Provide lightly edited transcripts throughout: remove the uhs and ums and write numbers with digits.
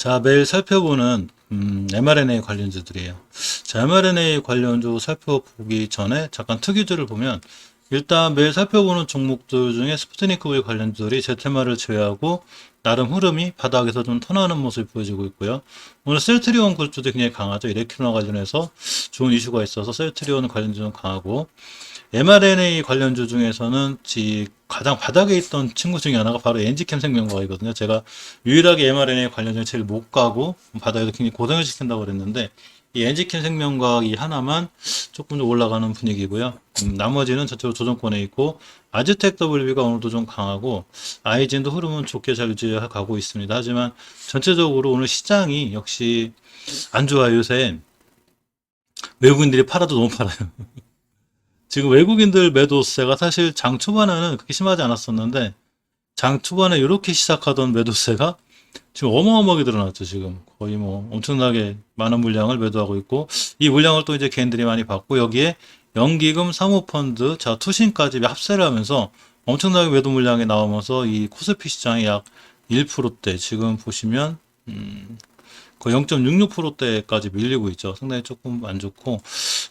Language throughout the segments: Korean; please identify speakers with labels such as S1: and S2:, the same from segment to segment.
S1: 자, 매일 살펴보는 mRNA 관련주들이에요. 자, mRNA 관련주 살펴보기 전에 잠깐 특이주를 보면 일단 매일 살펴보는 종목들 중에 스푸트니크 V 관련주들이 제테마를 제외하고 나름 흐름이 바닥에서 좀 턴하는 모습이 보여지고 있고요. 오늘 셀트리온 그룹주도 굉장히 강하죠. 이레큐나 관련해서 좋은 이슈가 있어서 셀트리온 관련주는 강하고 mRNA 관련주 중에서는 가장 바닥에 있던 친구 중에 하나가 바로 엔지캠 생명과학이거든요. 제가 유일하게 mRNA 관련주에 제일 못 가고 바닥에서 굉장히 고생을 시킨다고 그랬는데 이 엔지캠 생명과학이 하나만 조금 더 올라가는 분위기고요. 나머지는 전체로 조정권에 있고 아즈텍 WB가 오늘도 좀 강하고 아이젠도 흐름은 좋게 잘 유지하고 있습니다. 하지만 전체적으로 오늘 시장이 역시 안 좋아요. 요새 외국인들이 팔아도 너무 팔아요. 지금 외국인들 매도세가 사실 장 초반에는 그렇게 심하지 않았었는데 장 초반에 이렇게 시작하던 매도세가 지금 어마어마하게 늘어났죠. 지금 거의 뭐 엄청나게 많은 물량을 매도하고 있고 이 물량을 또 이제 개인들이 많이 받고 여기에 연기금, 사모펀드, 자 투신까지 합세를 하면서 엄청나게 매도 물량이 나오면서 이 코스피 시장이 약 1%대 지금 보시면 거의 0.66%대까지 밀리고 있죠. 상당히 조금 안 좋고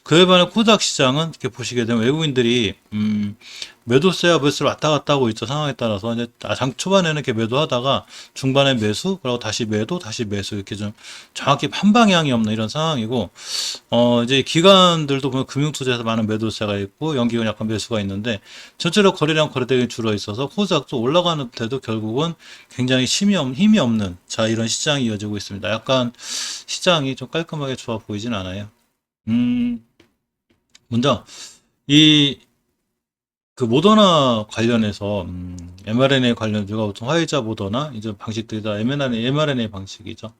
S1: 그에 반해 코닥 시장은 이렇게 보시게 되면 외국인들이 매도세와 매수를 왔다 갔다 하고 있죠. 상황에 따라서 이제 장 초반에는 이렇게 매도하다가 중반에 매수 그리고 다시 매도 다시 매수 이렇게 좀 정확히 한 방향이 없는 이런 상황이고 이제 기관들도 보면 금융투자에서 많은 매도세가 있고 연기금 약간 매수가 있는데 전체로 거래량 거래대금이 줄어 있어서 코스닥도 올라가는데도 결국은 굉장히 힘이 없는 자 이런 시장이 이어지고 있습니다. 약간 시장이 좀 깔끔하게 좋아 보이진 않아요. 먼저 이 그 모더나 관련해서 mRNA 관련주가 보통 화이자 모더나 이제 방식들이 다 mRNA 방식이죠.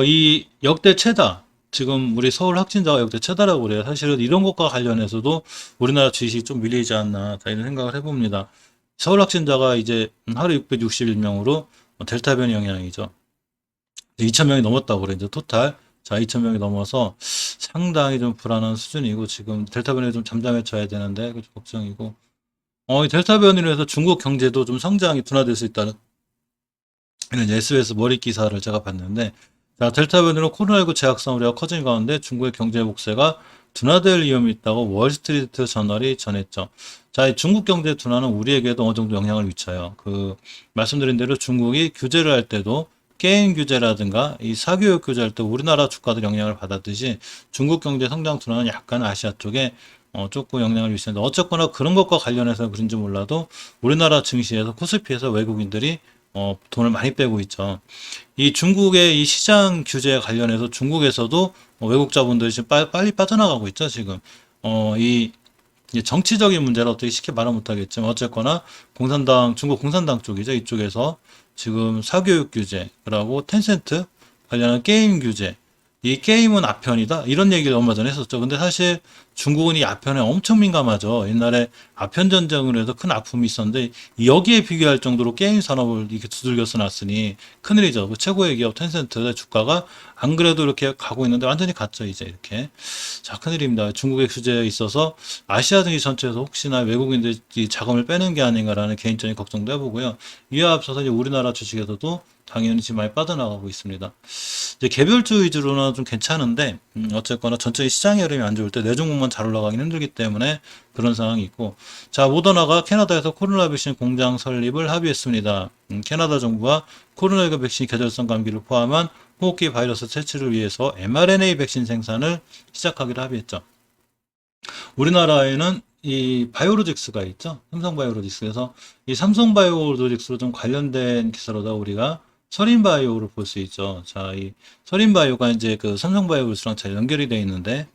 S1: 이 역대 최다 지금 우리 서울 확진자가 역대 최다라고 그래요. 사실은 이런 것과 관련해서도 우리나라 주식이 좀 밀리지 않나 이런 생각을 해봅니다. 서울 확진자가 이제 하루 661명으로 델타 변이 영향이죠. 2,000명이 넘었다고 그래요. 이제 토탈. 자, 2,000명이 넘어서 상당히 좀 불안한 수준이고 지금 델타 변이 좀 잠잠해져야 되는데 그 걱정이고 이 델타 변이로 해서 중국 경제도 좀 성장이 둔화될 수 있다는 이런 SBS 머리 기사를 제가 봤는데 자, 델타 변이로 코로나19 재확산 우려가 커진 가운데 중국의 경제 복세가 둔화될 위험이 있다고 월스트리트 저널이 전했죠. 자, 이 중국 경제 둔화는 우리에게도 어느 정도 영향을 미쳐요. 말씀드린 대로 중국이 규제를 할 때도 게임 규제라든가 이 사교육 규제할 때 우리나라 주가들 영향을 받았듯이 중국 경제 성장 둔화는 약간 아시아 쪽에 조금 영향을 미치는데 어쨌거나 그런 것과 관련해서 그런지 몰라도 우리나라 증시에서 코스피에서 외국인들이 돈을 많이 빼고 있죠. 이 중국의 이 시장 규제 관련해서 중국에서도 외국 자본들이 지금 빨리 빠져나가고 있죠. 지금 이 정치적인 문제를 어떻게 쉽게 말은 못하겠지만 어쨌거나 중국 공산당 쪽이죠. 이쪽에서 지금 사교육 규제, 그리고 텐센트 관련한 게임 규제, 이 게임은 아편이다 이런 얘기를 얼마 전에 했었죠. 근데 사실 중국은 이 아편에 엄청 민감하죠. 옛날에 아편 전쟁으로 해서 큰 아픔이 있었는데 여기에 비교할 정도로 게임 산업을 이렇게 두들겨 놨으니 큰일이죠. 그 최고의 기업 텐센트의 주가가 안 그래도 이렇게 가고 있는데 완전히 갔죠. 이제 이렇게 자 큰일입니다. 중국의 규제에 있어서 아시아 등지 전체에서 혹시나 외국인들이 자금을 빼는 게 아닌가라는 개인적인 걱정도 해보고요. 이에 앞서서 이제 우리나라 주식에서도 당연히 지금 많이 빠져나가고 있습니다. 이제 개별주 위주로는 좀 괜찮은데 어쨌거나 전체 시장의 흐름이 안 좋을 때 내 종목만 잘 올라가긴 힘들기 때문에 그런 상황이 있고 자 모더나가 캐나다에서 코로나 백신 공장 설립을 합의했습니다. 캐나다 정부와 코로나19 백신 계절성 감기를 포함한 호흡기 바이러스 퇴치를 위해서 mRNA 백신 생산을 시작하기로 합의했죠. 우리나라에는 이 바이오로직스가 있죠. 삼성바이오로직스에서 이 삼성바이오로직스로 좀 관련된 기사로다 우리가 서린바이오를 볼 수 있죠. 자, 이 서린바이오가 이제 그 삼성바이오로직스랑 잘 연결이 되어 있는데,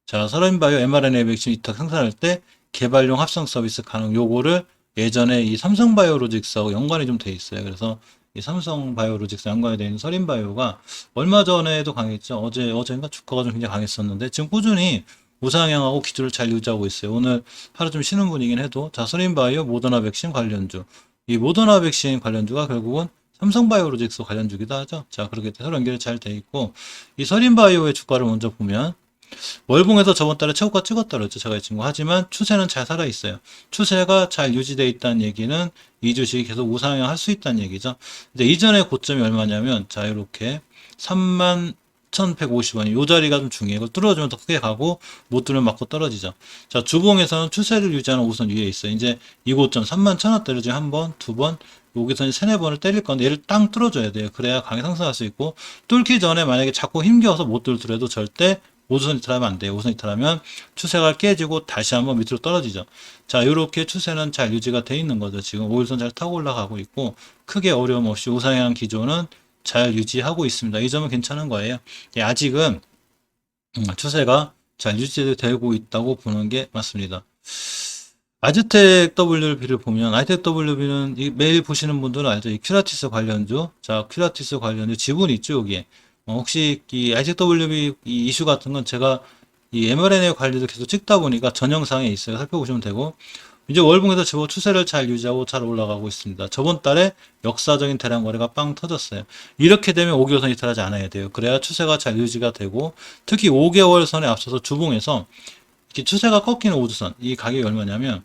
S1: 자, 서린바이오 mRNA 백신 위탁 생산할 때 개발용 합성 서비스 가능. 요거를 예전에 이 삼성바이오로직스하고 연관이 좀 돼 있어요. 그래서 이 삼성바이오로직스 연관이 되어 있는 서린바이오가 얼마 전에도 강했죠. 어제인가 주가가 좀 굉장히 강했었는데 지금 꾸준히 우상향하고 기조를 잘 유지하고 있어요. 오늘 하루 좀 쉬는 분이긴 해도 자, 서린바이오 모더나 백신 관련주. 이 모더나 백신 관련주가 결국은 삼성바이오로직스 관련주기도 하죠. 자, 그렇게 서로 연결이 잘 돼 있고 이 서린바이오의 주가를 먼저 보면 월봉에서 저번 달에 최고가 찍었다 그랬죠. 제가 이 친구. 하지만 추세는 잘 살아있어요. 추세가 잘 유지되어 있다는 얘기는 이 주식이 계속 우상향 할 수 있다는 얘기죠. 이제 이전의 고점이 얼마냐면, 자, 이렇게 31,150원이 요 자리가 좀 중요해요. 이걸 뚫어주면 더 크게 가고, 못 뚫으면 맞고 떨어지죠. 자, 주봉에서는 추세를 유지하는 우선 위에 있어요. 이제 이 고점 31,000원대를 지금 한 번, 두 번, 여기서 이제 세네 번을 때릴 건데 얘를 땅 뚫어줘야 돼요. 그래야 강하게 상승할 수 있고, 뚫기 전에 만약에 자꾸 힘겨워서 못 뚫더라도 절대 우선 이탈하면 안 돼요. 우선 이탈하면 추세가 깨지고 다시 한번 밑으로 떨어지죠. 자, 이렇게 추세는 잘 유지가 돼 있는 거죠. 지금 5일선 잘 타고 올라가고 있고, 크게 어려움 없이 우상향 기조는 잘 유지하고 있습니다. 이 점은 괜찮은 거예요. 예, 아직은 추세가 잘 유지되고 있다고 보는 게 맞습니다. 아즈텍 WB를 보면, 아즈텍 WB는 매일 보시는 분들은 알죠. 이 큐라티스 관련주. 자, 큐라티스 관련주 지분 있죠, 여기에. 혹시 이 아이텍 WB 이 이슈 같은 건 제가 이 mRNA 관리도 계속 찍다 보니까 전 영상에 있어요. 살펴보시면 되고. 이제 월봉에서 제법 추세를 잘 유지하고 잘 올라가고 있습니다. 저번 달에 역사적인 대량 거래가 빵 터졌어요. 이렇게 되면 5개월선 이탈하지 않아야 돼요. 그래야 추세가 잘 유지가 되고, 특히 5개월 선에 앞서서 주봉에서 이렇게 추세가 꺾이는 5주선, 이 가격이 얼마냐면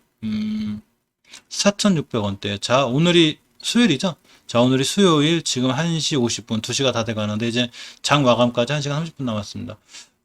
S1: 4,600원대. 자, 오늘이 수요일이죠? 자, 오늘이 수요일, 지금 1시 50분, 2시가 다 돼가는데, 이제 장 마감까지 1시간 30분 남았습니다.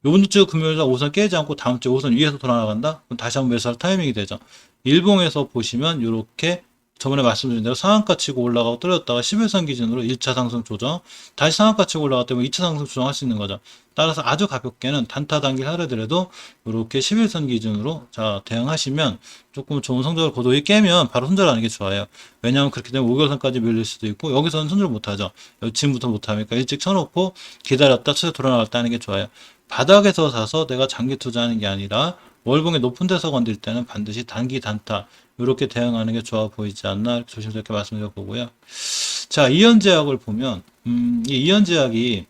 S1: 요번 주 금요일날 5선 깨지 않고 다음 주 5선 위에서 돌아나간다? 그럼 다시 한번 매수할 타이밍이 되죠. 일봉에서 보시면, 요렇게 저번에 말씀드린 대로 상한가 치고 올라가고 떨어졌다가 11선 기준으로 1차 상승 조정, 다시 상한가 치고 올라갔다 면 2차 상승 조정할 수 있는 거죠. 따라서 아주 가볍게는 단타 단기를 하더라도 이렇게 11선 기준으로 자 대응하시면 조금 좋은 성적을 고도히 깨면 바로 손절하는 게 좋아요. 왜냐하면 그렇게 되면 5개월선까지 밀릴 수도 있고, 여기서는 손절 못하죠. 지금부터 못하니까 일찍 쳐놓고 기다렸다 추세 돌아나갔다 하는 게 좋아요. 바닥에서 사서 내가 장기 투자하는 게 아니라 월봉의 높은 데서 건들 때는 반드시 단기 단타 이렇게 대응하는 게 좋아 보이지 않나 조심스럽게 말씀드려 보고요. 자, 이현제약을 보면 이 이현제약이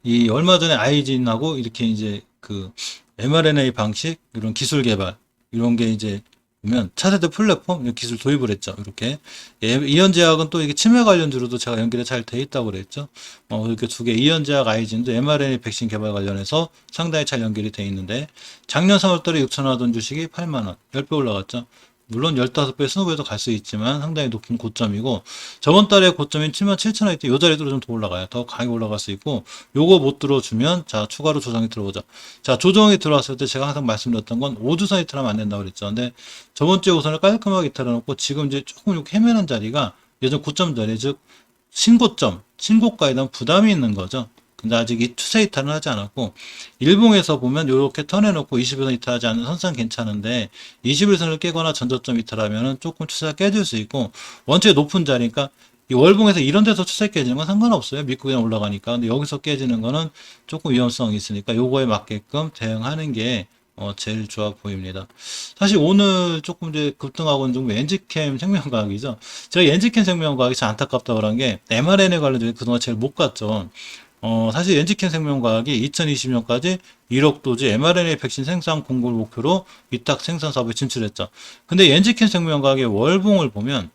S1: 이 얼마 전에 아이진하고 이렇게 이제 그 mRNA 방식 이런 기술 개발 이런 게 이제 보면 차세대 플랫폼 이런 기술 도입을 했죠. 이렇게 이현제약은 또 이게 치매 관련주로도 제가 연결이 잘 돼 있다고 그랬죠. 이렇게 두 개 이현제약 아이진도 mRNA 백신 개발 관련해서 상당히 잘 연결이 돼 있는데 작년 3월달에 6천 원 하던 주식이 8만 원, 10배 올라갔죠. 물론 15배, 20배도 갈 수 있지만 상당히 높은 고점이고, 저번 달에 고점인 77,000원 때 요 자리로 좀 더 올라가요. 더 강하게 올라갈 수 있고, 요거 못 들어주면 자 추가로 조정이 들어오죠. 자, 조정이 들어왔을 때 제가 항상 말씀드렸던 건 5주선 이탈하면 안 된다고 그랬죠. 근데 저번 주에 우선을 깔끔하게 이탈해놓고 지금 이제 조금 이렇게 헤매는 자리가 예전 고점 자리, 즉 신고점, 신고가에 대한 부담이 있는 거죠. 근데 아직 이 추세 이탈은 하지 않았고, 일봉에서 보면 이렇게 턴해놓고 21선 이탈하지 않는 선상 괜찮은데 21선을 깨거나 전저점 이탈하면은 조금 추세가 깨질 수 있고, 원체 높은 자리니까 이 월봉에서 이런 데서 추세 깨지는 건 상관없어요. 믿고 그냥 올라가니까. 근데 여기서 깨지는 거는 조금 위험성이 있으니까 요거에 맞게끔 대응하는 게 제일 좋아 보입니다. 사실 오늘 조금 이제 급등하고 있는 좀 엔지캠 생명과학이죠. 제가 엔지캠 생명과학이 참 안타깝다고 그런 게 mRNA 관련주에 그동안 제일 못 갔죠. 사실 엔지캠 생명과학이 2020년까지 1억 도지 mRNA 백신 생산 공고를 목표로 위탁 생산 사업에 진출했죠. 근데 엔지캠 생명과학의 월봉을 보면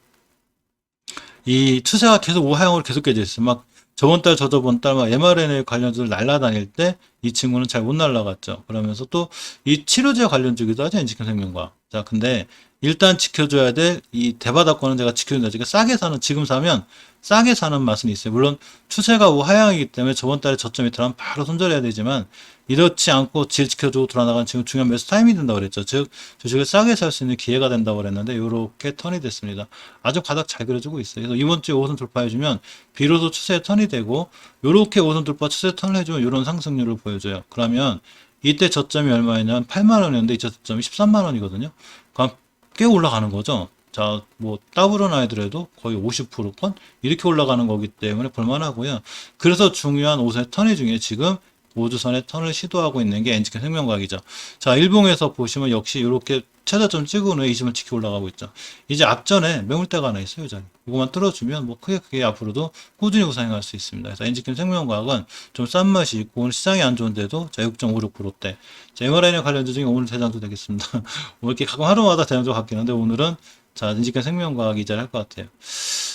S1: 이 추세가 계속 우하향으로 계속 깨져 있어요. 막 저번 달, 저저번 달 막 mRNA 관련주를 날아다닐 때 이 친구는 잘 못 날아갔죠. 그러면서 또 이 치료제 관련주기도 하죠, 엔지캠 생명과학. 자, 근데 일단 지켜줘야 될 이 대바닥권은 제가 지켜준다. 그러니까 싸게 사는, 지금 사면 싸게 사는 맛은 있어요. 물론 추세가 우하향이기 때문에 저번 달에 저점이 들어가면 바로 손절해야 되지만, 이렇지 않고 질 지켜주고 돌아나가는 지금 중요한 매수 타임이 된다고 그랬죠. 즉 주식을 싸게 살 수 있는 기회가 된다고 그랬는데 이렇게 턴이 됐습니다. 아주 바닥 잘 그려주고 있어요. 그래서 이번 주에 5선 돌파해주면 비로소 추세 턴이 되고, 이렇게 5선 돌파 추세 턴을 해주면 이런 상승률을 보여줘요. 그러면 이때 저점이 얼마였냐면 8만 원이었는데 이때 저점이 13만 원이거든요. 그럼 꽤 올라가는 거죠. 자, 뭐 더블로 나이더라도 거의 50%건 이렇게 올라가는 거기 때문에 볼만하고요. 그래서 중요한 5선 턴이 중에 지금 5주선의 턴을 시도하고 있는 게 엔지캠 생명과학이죠. 자, 일봉에서 보시면 역시 이렇게 최저점 찍은 후에 20을 지키고 올라가고 있죠. 이제 앞전에 매물대가 하나 있어요, 자리. 이거만 뚫어주면 뭐 크게 앞으로도 꾸준히 우상향할 수 있습니다. 그래서 엔지캠 생명과학은 좀 싼 맛이 있고, 오늘 시장이 안 좋은데도 자 6.56%대. 자, mRNA 관련주 중에 오늘 대장주 되겠습니다. 뭐 이렇게 가끔 하루마다 대장주 같긴 한데 오늘은 자 엔지캠 생명과학이 잘 할 것 같아요.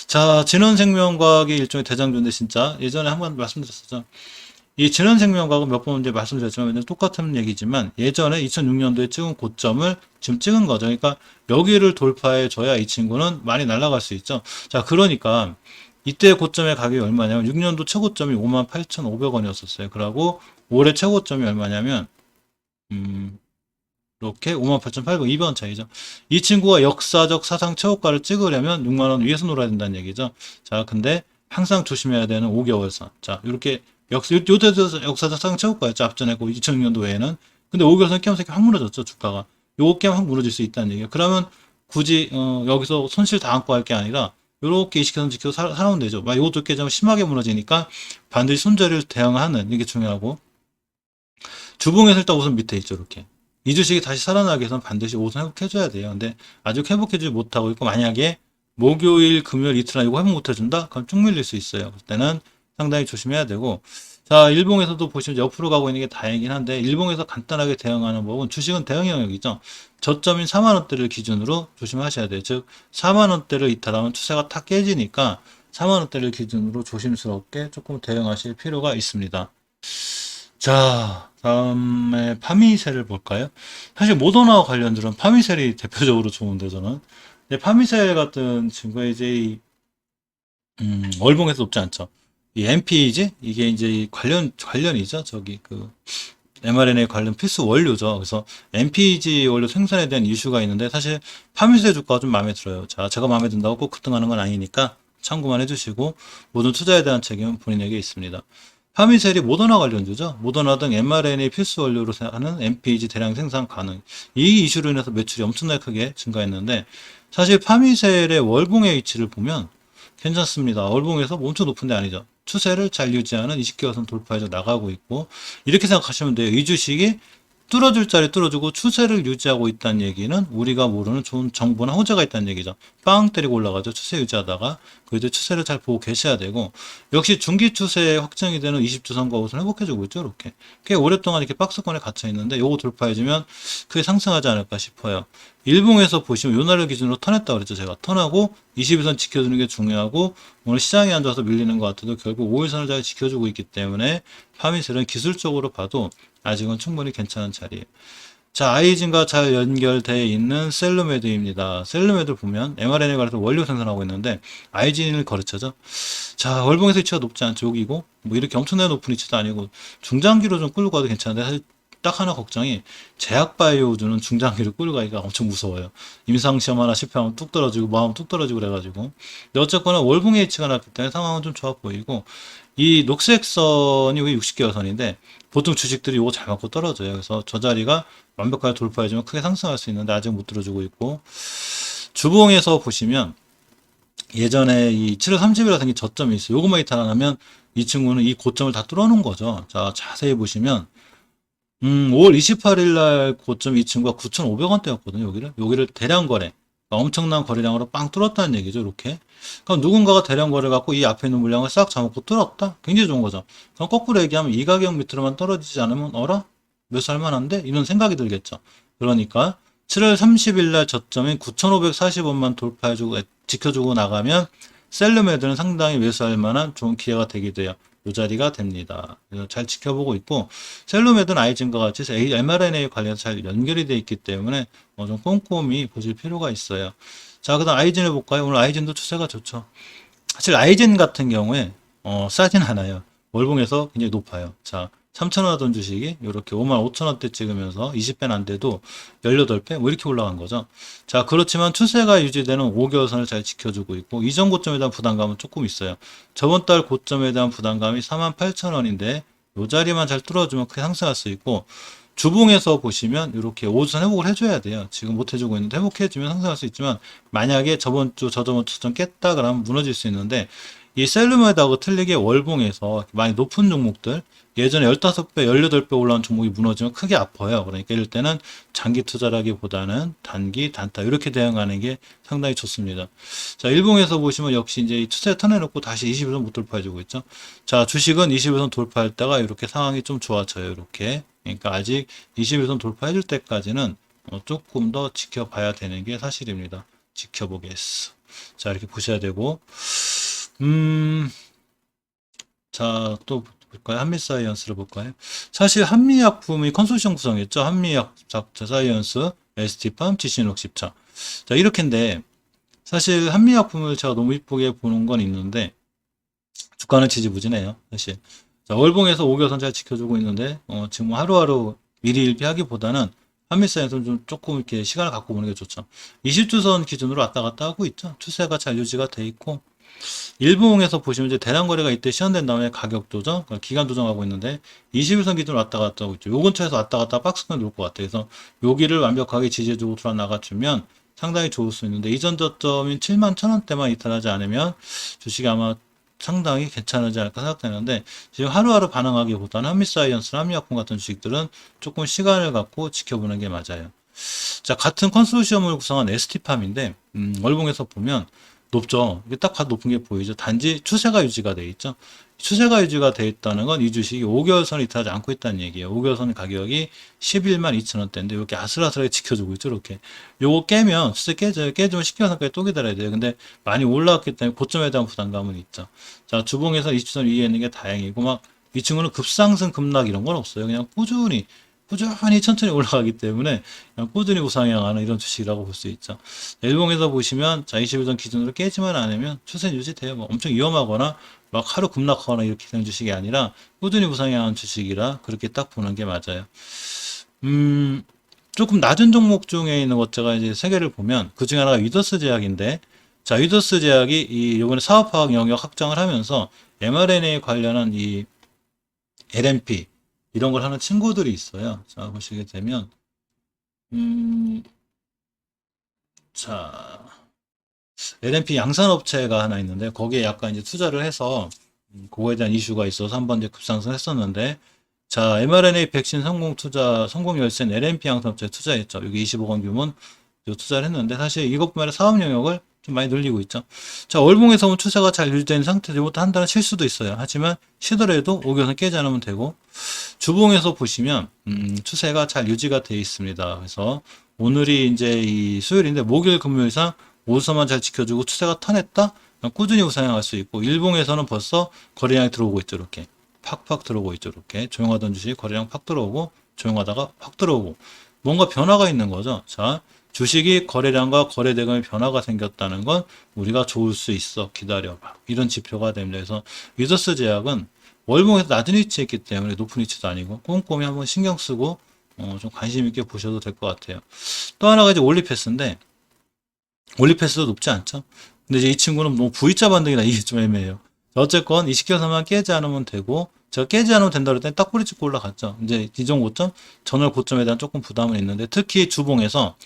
S1: 자, 진원생명과학이 일종의 대장주인데 진짜 예전에 한번 말씀드렸었죠. 이 진원생명과학은 몇 번 이제 말씀드렸지만 맨날 똑같은 얘기지만 예전에 2006년도에 찍은 고점을 지금 찍은 거죠. 그러니까 여기를 돌파해 줘야 이 친구는 많이 날아갈 수 있죠. 자, 그러니까 이때 고점의 가격이 얼마냐면 6년도 최고점이 58,500원이었었어요. 그러고 올해 최고점이 얼마냐면 이렇게 58,800원 200원 차이죠. 이 친구가 역사적 사상 최고가를 찍으려면 6만 원 위에서 놀아야 된다는 얘기죠. 자, 근데 항상 조심해야 되는 5개월선. 자, 이렇게 요때도 역사적 사상 최고가였죠. 앞전에 그 2006년도에는. 근데 5개월선 깨면서 이렇게 확 무너졌죠, 주가가. 요거 깨면 확 무너질 수 있다는 얘기예요. 그러면 굳이 여기서 손실 다 안고 할 게 아니라 요렇게 이식선 지켜서 살아오면 되죠. 막 요것도 깨지면 심하게 무너지니까 반드시 손절을 대응하는 이게 중요하고 주봉에서 일단 우선 밑에 있죠, 이렇게. 이 주식이 다시 살아나기 위해서는 반드시 우선 회복해줘야 돼요. 근데 아직 회복해주지 못하고 있고, 만약에 목요일, 금요일 이틀 안이고 회복 못해준다? 그럼 쭉 밀릴 수 있어요. 그때는 상당히 조심해야 되고, 자, 일봉에서도 보시면 옆으로 가고 있는 게 다행이긴 한데, 일봉에서 간단하게 대응하는 법은 주식은 대응 영역이죠. 저점인 4만원대를 기준으로 조심하셔야 돼요. 즉, 4만원대를 이탈하면 추세가 탁 깨지니까 4만원대를 기준으로 조심스럽게 조금 대응하실 필요가 있습니다. 자, 다음에 파미셀을 볼까요? 사실 모더나 관련들은 파미셀이 대표적으로 좋은데 저는. 근데 파미셀 같은 친구에 이제 월봉에서 높지 않죠. 이 MP이지 이게 이제 이 관련이죠. 저기 그 mRNA 관련 필수 원료죠. 그래서 MPG 원료 생산에 대한 이슈가 있는데 사실 파미셀 주가가 좀 마음에 들어요. 자, 제가 마음에 든다고 꼭 급등하는 건 아니니까 참고만 해주시고 모든 투자에 대한 책임은 본인에게 있습니다. 파미셀이 모더나 관련주죠. 모더나 등 mRNA 필수 원료로 하는 MPG 대량 생산 가능. 이 이슈로 인해서 매출이 엄청나게 크게 증가했는데 사실 파미셀의 월봉의 위치를 보면 괜찮습니다. 월봉에서 엄청 높은 데 아니죠. 추세를 잘 유지하는 20개월선 돌파해서 나가고 있고 이렇게 생각하시면 돼요. 이 주식이 뚫어줄 자리 뚫어주고 추세를 유지하고 있다는 얘기는 우리가 모르는 좋은 정보나 호재가 있다는 얘기죠. 빵 때리고 올라가죠. 추세 유지하다가 그래도 추세를 잘 보고 계셔야 되고 역시 중기 추세 확정이 되는 20주선과 우선 회복해주고 있죠. 이렇게 꽤 오랫동안 이렇게 박스권에 갇혀 있는데 요거 돌파해주면 크게 상승하지 않을까 싶어요. 일봉에서 보시면 요 날을 기준으로 턴했다 그랬죠. 제가 턴하고 21선 지켜주는 게 중요하고 오늘 시장이 안 좋아서 밀리는 것 같아도 결국 5일선을 잘 지켜주고 있기 때문에 파미셀은 기술적으로 봐도 아직은 충분히 괜찮은 자리예요. 자, 아이진과 잘 연결되어 있는 셀루메드입니다. 셀루메드를 보면 mRNA 관련해서 원료 생산하고 있는데 아이진을 거르쳐죠. 자, 월봉에서 위치가 높지 않죠. 여기고 뭐 이렇게 엄청나게 높은 위치도 아니고 중장기로 좀 끌고 가도 괜찮은데 사실 딱 하나 걱정이 제약바이오주는 중장기로 끌고 가기가 엄청 무서워요. 임상시험 하나 실패하면 뚝 떨어지고 마음 뚝 떨어지고 그래가지고 근데 어쨌거나 월봉에 위치가 났기 때문에 상황은 좀 좋아 보이고 이 녹색 선이 왜 60개월 선인데 보통 주식들이 이거 잘 맞고 떨어져요. 그래서 저 자리가 완벽하게 돌파해주면 크게 상승할 수 있는데 아직 못 들어주고 있고 주봉에서 보시면 예전에 이 7월 30일에 생긴 저점이 있어요. 요것만 이탈하면 이 친구는 이 고점을 다 뚫어놓은 거죠. 자, 자세히 보시면 5월 28일 날 고점 이 친구가 9,500원대였거든요. 여기를 대량 거래. 그러니까 엄청난 거래량으로 빵 뚫었다는 얘기죠. 이렇게. 그럼 누군가가 대량 거래 갖고 이 앞에 있는 물량을 싹 잡아먹고 뚫었다? 굉장히 좋은 거죠. 그럼 거꾸로 얘기하면 이 가격 밑으로만 떨어지지 않으면 어라? 몇 살만한데? 이런 생각이 들겠죠. 그러니까 7월 30일 날 저점인 9,540원만 돌파해주고 지켜주고 나가면 셀룸애들은 상당히 매수할 만한 좋은 기회가 되기도 해요. 이 자리가 됩니다. 그래서 잘 지켜보고 있고 셀룸에든 아이진과 같이 mRNA 관련해서 잘 연결이 되어 있기 때문에 좀 꼼꼼히 보실 필요가 있어요. 자, 그다음 아이진을 볼까요? 오늘 아이진도 추세가 좋죠. 사실 아이진 같은 경우에 싸진 않아요. 월봉에서 굉장히 높아요. 자, 3,000원 하던 주식이 이렇게 55,000원대 찍으면서 20배는 안 돼도 18배 뭐 이렇게 올라간 거죠. 자, 그렇지만 추세가 유지되는 5개월선을 잘 지켜주고 있고 이전 고점에 대한 부담감은 조금 있어요. 저번 달 고점에 대한 부담감이 48,000원인데 이 자리만 잘 뚫어주면 크게 상승할 수 있고 주봉에서 보시면 이렇게 5선 회복을 해줘야 돼요. 지금 못 해주고 있는데 회복해주면 상승할 수 있지만 만약에 저번 주, 저저번 주좀 깼다 그러면 무너질 수 있는데 이 셀루메드하고 틀리게 월봉에서 많이 높은 종목들 예전에 15배, 18배 올라온 종목이 무너지면 크게 아파요. 그러니까 이럴 때는 장기 투자라기보다는 단기, 단타 이렇게 대응하는 게 상당히 좋습니다. 자, 일봉에서 보시면 역시 이제 이 추세 턴해놓고 다시 21선 못 돌파해주고 있죠. 자, 주식은 21선 돌파할 때가 이렇게 상황이 좀 좋아져요. 이렇게. 그러니까 아직 21선 돌파해줄 때까지는 조금 더 지켜봐야 되는 게 사실입니다. 지켜보겠어. 자, 이렇게 보셔야 되고, 자, 또 볼까요? 한미사이언스를 볼까요? 사실 한미약품이 컨소시엄 구성했죠. 한미약사이언스, ST팜, GC녹십자. 자, 이렇게인데 사실 한미약품을 제가 너무 이쁘게 보는 건 있는데 주가는 지지부진해요. 사실. 자, 월봉에서 5개선 잘 지켜주고 있는데 지금 하루하루 일희일비하기보다는 한미사이언스는 좀 조금 이렇게 시간을 갖고 보는 게 좋죠. 20주선 기준으로 왔다 갔다 하고 있죠. 추세가 잘 유지가 돼 있고 일봉에서 보시면 이제 대량 거래가 이때 시연된 다음에 가격 조정, 그러니까 기간 조정하고 있는데 21선 기준으로 왔다 갔다 하고 있죠. 요 근처에서 왔다 갔다 박스권 놓을 것 같아요. 그래서 여기를 완벽하게 지지해주고 들어 나가주면 상당히 좋을 수 있는데 이전 저점인 7만 1,000원대만 이탈하지 않으면 주식이 아마 상당히 괜찮지 않을까 생각되는데 지금 하루하루 반응하기보다는 한미사이언스나 한미약품 같은 주식들은 조금 시간을 갖고 지켜보는 게 맞아요. 자, 같은 컨소시엄을 구성한 ST팜인데 월봉에서 보면 높죠. 이게 딱 봐도 높은 게 보이죠. 단지 추세가 유지가 돼 있죠. 추세가 유지가 돼 있다는 건 이 주식이 5개월선을 이탈하지 않고 있다는 얘기예요. 5개월선 가격이 11만 2천 원대인데 이렇게 아슬아슬하게 지켜주고 있죠. 이렇게. 요거 깨면 추세 깨져요. 깨지면 10개월선까지 또 기다려야 돼요. 근데 많이 올라왔기 때문에 고점에 대한 부담감은 있죠. 자, 주봉에서 20선 위에 있는 게 다행이고 막 이 친구는 급상승 급락 이런 건 없어요. 그냥 꾸준히 천천히 올라가기 때문에 그냥 꾸준히 우상향하는 이런 주식이라고 볼 수 있죠. 일봉에서 보시면 자 21선 기준으로 깨지만 않으면 추세 유지돼요. 뭐 엄청 위험하거나 막 하루 급락하거나 이렇게 되는 주식이 아니라 꾸준히 우상향하는 주식이라 그렇게 딱 보는 게 맞아요. 조금 낮은 종목 중에 있는 것 제가 이제 세 개를 보면 그 중에 하나가 위더스 제약인데 자 위더스 제약이 이 요번에 사업화학 영역 확장을 하면서 mRNA 관련한 이 LNP 이런 걸 하는 친구들이 있어요. 자, 보시게 되면, 자, LNP 양산업체가 하나 있는데, 거기에 약간 이제 투자를 해서, 그거에 대한 이슈가 있어서 한번 이제 급상승 했었는데, 자, mRNA 백신 성공 열쇠는 LNP 양산업체에 투자했죠. 여기 25억 원 규모는 투자를 했는데, 사실 이것뿐만 아니라 사업 영역을 좀 많이 늘리고 있죠. 자, 월봉에서 보면 추세가 잘 유지된 상태에서 이것도 한 달은 쉴 수도 있어요. 하지만 쉬더라도 5개선 깨지 않으면 되고, 주봉에서 보시면 추세가 잘 유지가 되어 있습니다. 그래서 오늘이 이제 이 수요일인데 목요일 금요일 이상 5선만 잘 지켜주고 추세가 턴했다? 꾸준히 우상향할 수 있고 일봉에서는 벌써 거래량이 들어오고 있죠. 이렇게 팍팍 들어오고 있죠. 이렇게 조용하던 주식 거래량 팍 들어오고 조용하다가 팍 들어오고 뭔가 변화가 있는 거죠. 자, 주식이 거래량과 거래 대금의 변화가 생겼다는 건 우리가 좋을 수 있어. 기다려봐. 이런 지표가 됩니다. 그래서 위더스 제약은 월봉에서 낮은 위치에 있기 때문에 높은 위치도 아니고 꼼꼼히 한번 신경 쓰고 좀 관심 있게 보셔도 될 것 같아요. 또 하나가 이제 올리패스인데 올리패스도 높지 않죠. 근데 이제 이 친구는 뭐 V자 반등이라 이게 좀 애매해요. 어쨌건 20개선만 깨지 않으면 되고 제가 깨지 않으면 된다 그랬더니 딱 뿌리 찍고 올라갔죠. 이제 기존 고점, 전월 고점에 대한 조금 부담은 있는데 특히 주봉에서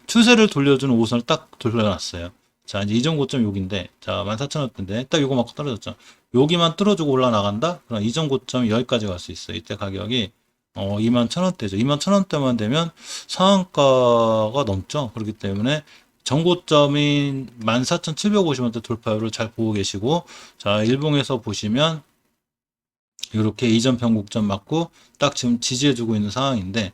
S1: 추세를 돌려주는 5선을 딱 돌려놨어요. 자, 이제 이전 고점 여기인데, 자, 14,000원대인데, 딱 요거 맞고 떨어졌죠. 여기만 뚫어주고 올라나간다? 그럼 이전 고점이 여기까지 갈 수 있어요. 이때 가격이, 21,000원대죠. 21,000원대만 되면 상한가가 넘죠. 그렇기 때문에 전고점인 14,750원대 돌파율을 잘 보고 계시고, 자, 일봉에서 보시면, 이렇게 이전 변곡점 맞고, 딱 지금 지지해주고 있는 상황인데,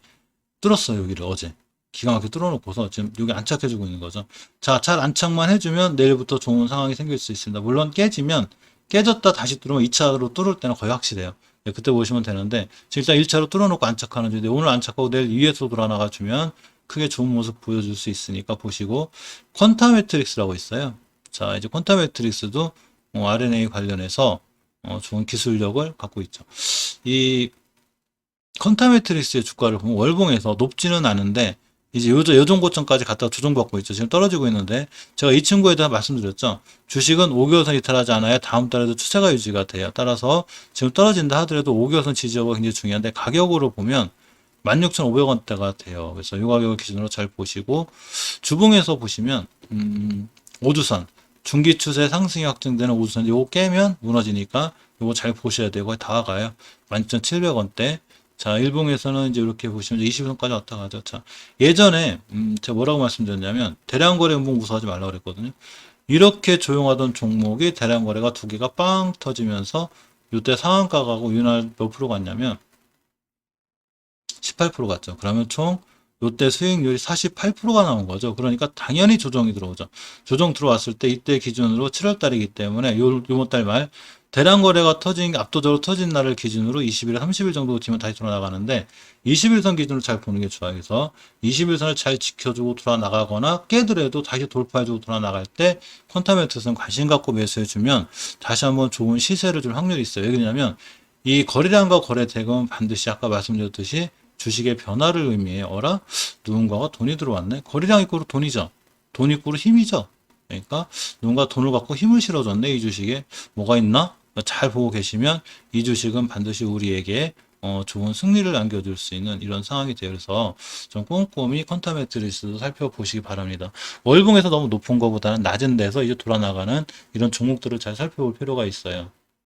S1: 뚫었어요, 여기를 어제. 기가 막히게 뚫어놓고서 지금 여기 안착해주고 있는 거죠. 자, 잘 안착만 해주면 내일부터 좋은 상황이 생길 수 있습니다. 물론 깨졌다 다시 뚫으면 2차로 뚫을 때는 거의 확실해요. 네, 그때 보시면 되는데, 지금 일단 1차로 뚫어놓고 안착하는 중인데, 오늘 안착하고 내일 위에서 돌아나가 주면 크게 좋은 모습 보여줄 수 있으니까 보시고, 퀀타 매트릭스라고 있어요. 자, 이제 퀀타 매트릭스도 RNA 관련해서 좋은 기술력을 갖고 있죠. 이 퀀타 매트릭스의 주가를 보면 월봉에서 높지는 않은데 이제 요정 고점까지 갔다가 조정받고 있죠. 지금 떨어지고 있는데 제가 이 친구에 대해 말씀드렸죠. 주식은 5개월선 이탈하지 않아야 다음 달에도 추세가 유지가 돼요. 따라서 지금 떨어진다 하더라도 5개월선 지지가 굉장히 중요한데 가격으로 보면 16,500원대가 돼요. 그래서 이 가격을 기준으로 잘 보시고 주봉에서 보시면 5주선 중기 추세 상승이 확정되는 5주선 이거 깨면 무너지니까 이거 잘 보셔야 되고 다 가요. 12,700원대. 자, 일봉에서는 이제 이렇게 보시면 20선까지 왔다 가죠. 자, 예전에, 제가 뭐라고 말씀드렸냐면, 대량 거래 음봉 무서워하지 말라고 그랬거든요. 이렇게 조용하던 종목이 대량 거래가 두 개가 빵 터지면서, 이때 상한가 가고 윤활 몇 프로 갔냐면, 18% 갔죠. 그러면 총 요때 수익률이 48%가 나온 거죠. 그러니까 당연히 조정이 들어오죠. 조정 들어왔을 때 이때 기준으로 7월 달이기 때문에 요번 달 말 대량 거래가 압도적으로 터진 날을 기준으로 20일, 30일 정도 뒤면 다시 돌아나가는데 21선 기준으로 잘 보는 게 좋아요. 그래서 21선을 잘 지켜주고 돌아나가거나 깨더라도 다시 돌파해주고 돌아나갈 때 퀀텀매트에서는 관심 갖고 매수해주면 다시 한번 좋은 시세를 줄 확률이 있어요. 왜냐하면 이 거래량과 거래대금은 반드시 아까 말씀드렸듯이 주식의 변화를 의미해. 어라? 누군가가 돈이 들어왔네? 거래량 이꼬르 돈이죠. 돈 이꼬르 힘이죠. 그러니까 누군가 돈을 갖고 힘을 실어줬네. 이 주식에. 뭐가 있나? 잘 보고 계시면 이 주식은 반드시 우리에게 좋은 승리를 안겨줄 수 있는 이런 상황이 되어서 좀 꼼꼼히 퀀텀 매트리스도 살펴보시기 바랍니다. 월봉에서 너무 높은 것보다는 낮은 데서 이제 돌아나가는 이런 종목들을 잘 살펴볼 필요가 있어요.